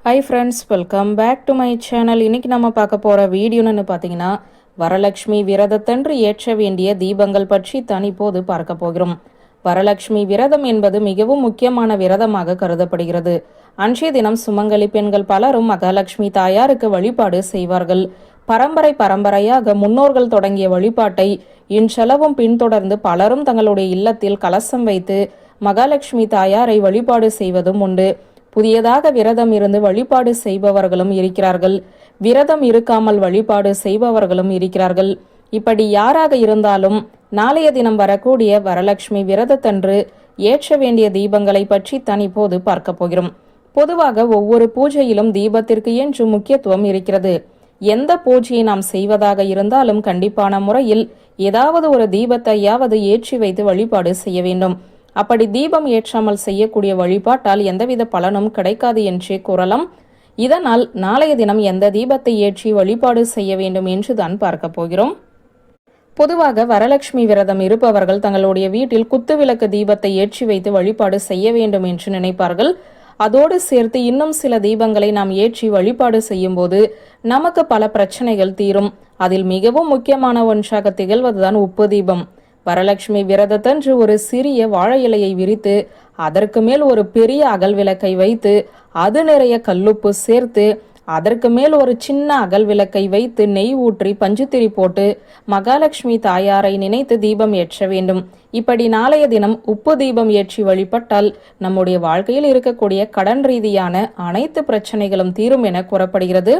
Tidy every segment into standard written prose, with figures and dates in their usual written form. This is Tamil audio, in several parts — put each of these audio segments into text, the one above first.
High friends, welcome back to my channel. இன்னைக்கு நம்ம பார்க்க போகிற வீடியோன்னு பார்த்தீங்கன்னா, வரலட்சுமி விரதத்தன்று ஏற்ற வேண்டிய தீபங்கள் பற்றி தான் இப்போது பார்க்க போகிறோம். வரலட்சுமி விரதம் என்பது மிகவும் முக்கியமான விரதமாக கருதப்படுகிறது. அன்றைய தினம் சுமங்கலி பெண்கள் பலரும் மகாலட்சுமி தாயாருக்கு வழிபாடு செய்வார்கள். பரம்பரையாக முன்னோர்கள் தொடங்கிய வழிபாட்டை இன்றளவும் பின்தொடர்ந்து பலரும் தங்களுடைய இல்லத்தில் கலசம் வைத்து மகாலட்சுமி தாயாரை வழிபாடு செய்வதும் உண்டு. புதியதாக விரதம் இருந்து வழிபாடு செய்பவர்களும் இருக்கிறார்கள். விரதம் இருக்காமல் வழிபாடு செய்பவர்களும் இருக்கிறார்கள். இப்படி யாராக இருந்தாலும் நாளைய தினம் வரக்கூடிய வரலட்சுமி விரதத்தன்று ஏற்ற வேண்டிய தீபங்களை பற்றி தான் இப்போது பார்க்க போகிறோம். பொதுவாக ஒவ்வொரு பூஜையிலும் தீபத்திற்கு என்று முக்கியத்துவம் இருக்கிறது. எந்த பூஜையை நாம் செய்வதாக இருந்தாலும் கண்டிப்பான முறையில் ஏதாவது ஒரு தீபத்தையாவது ஏற்றி வைத்து வழிபாடு செய்ய வேண்டும். அப்படி தீபம் ஏற்றாமல் செய்யக்கூடிய வழிபாட்டால் எந்தவித பலனும் கிடைக்காது என்றே கூறலாம். இதனால் நாளைய தினம் எந்த தீபத்தை ஏற்றி வழிபாடு செய்ய வேண்டும் என்று தான் பார்க்க போகிறோம். பொதுவாக வரலட்சுமி விரதம் இருப்பவர்கள் தங்களுடைய வீட்டில் குத்துவிளக்கு தீபத்தை ஏற்றி வைத்து வழிபாடு செய்ய வேண்டும் என்று நினைப்பார்கள். அதோடு சேர்த்து இன்னும் சில தீபங்களை நாம் ஏற்றி வழிபாடு செய்யும் போது நமக்கு பல பிரச்சனைகள் தீரும். அதில் மிகவும் முக்கியமான ஒன்றாக திகழ்வதுதான் உப்பு தீபம். வரலட்சுமி விரதத்தன்று ஒரு சிறிய வாழை இலையை விரித்து அதற்கு மேல் ஒரு பெரிய அகல் விளக்கை வைத்து அது நிறைய கல்லுப்பு சேர்த்து அதற்கு மேல் ஒரு சின்ன அகல் விளக்கை வைத்து நெய் ஊற்றி பஞ்சுத்திரி போட்டு மகாலட்சுமி தாயாரை நினைத்து தீபம் ஏற்ற வேண்டும். இப்படி நாளைய தினம் உப்பு தீபம் ஏற்றி வழிபட்டால் நம்முடைய வாழ்க்கையில் இருக்கக்கூடிய கடன் ரீதியான அனைத்து பிரச்சனைகளும் தீரும் என கூறப்படுகிறது.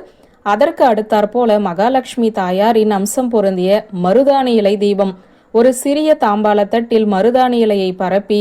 அதற்கு அடுத்தாற்போல மகாலட்சுமி தாயாரின் அம்சம் பொருந்திய மருதாணி இலை தீபம். ஒரு சிறிய தாம்பாள தட்டில் மருதாணி இலையை பரப்பி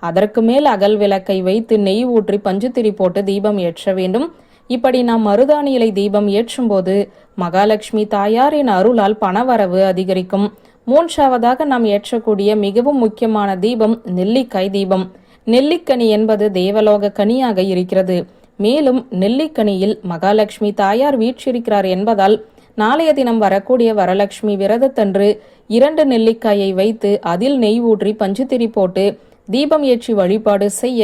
அதற்கு மேல் அகல் விளக்கை வைத்து நெய் ஊற்றி பஞ்சுத்திரி போட்டு தீபம் ஏற்ற வேண்டும். இப்படி நாம் மருதாணி இலை தீபம் ஏற்றும் போது மகாலட்சுமி தாயாரின் அருளால் பணவரவு அதிகரிக்கும். மூன்றாவதாக நாம் ஏற்றக்கூடிய மிகவும் முக்கியமான தீபம் நெல்லிக்காய் தீபம். நெல்லிக்கனி என்பது தேவலோக கனியாக இருக்கிறது. மேலும் நெல்லிக்கனியில் மகாலட்சுமி தாயார் வீற்றிருக்கிறார் என்பதால் நாளைய தினம் வரக்கூடிய வரலட்சுமி விரதத்தன்று 2 நெல்லிக்காயை வைத்து அதில் நெய் ஊற்றி பஞ்சுத்திரி போட்டு தீபம் ஏற்றி வழிபாடு செய்ய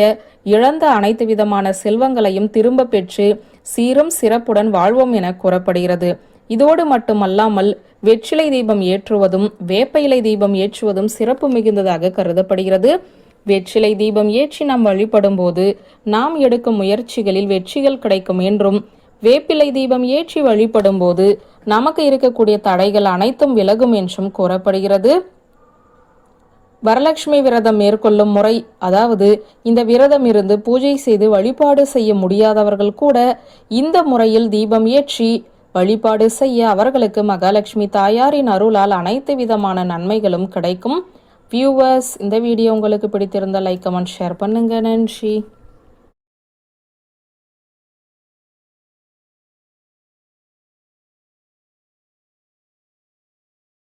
இழந்த அனைத்து விதமான செல்வங்களையும் திரும்ப பெற்று சீரும் சிறப்புடன் வாழ்வோம் என கூறப்படுகிறது. இதோடு மட்டுமல்லாமல் வெற்றிலை தீபம் ஏற்றுவதும் வேப்ப இலை தீபம் ஏற்றுவதும் சிறப்பு மிகுந்ததாக கருதப்படுகிறது. வெற்றிலை தீபம் ஏற்றி நாம் வழிபடும் போது நாம் எடுக்கும் முயற்சிகளில் வெற்றிகள் கிடைக்கும் என்றும், வேப்பிலை தீபம் ஏற்றி வழிபடும் போது நமக்கு இருக்கக்கூடிய தடைகள் அனைத்தும் விலகும் என்றும் கூறப்படுகிறது. வரலட்சுமி விரதம் மேற்கொள்ளும் முறை, அதாவது இந்த விரதம் இருந்து பூஜை செய்து வழிபாடு செய்ய முடியாதவர்கள் கூட இந்த முறையில் தீபம் ஏற்றி வழிபாடு செய்ய அவர்களுக்கு மகாலட்சுமி தாயாரின் அருளால் அனைத்து விதமான நன்மைகளும் கிடைக்கும். வியூவர்ஸ், இந்த வீடியோ உங்களுக்கு பிடித்திருந்தால் லைக், கமெண்ட், ஷேர் பண்ணுங்க. நன்றி.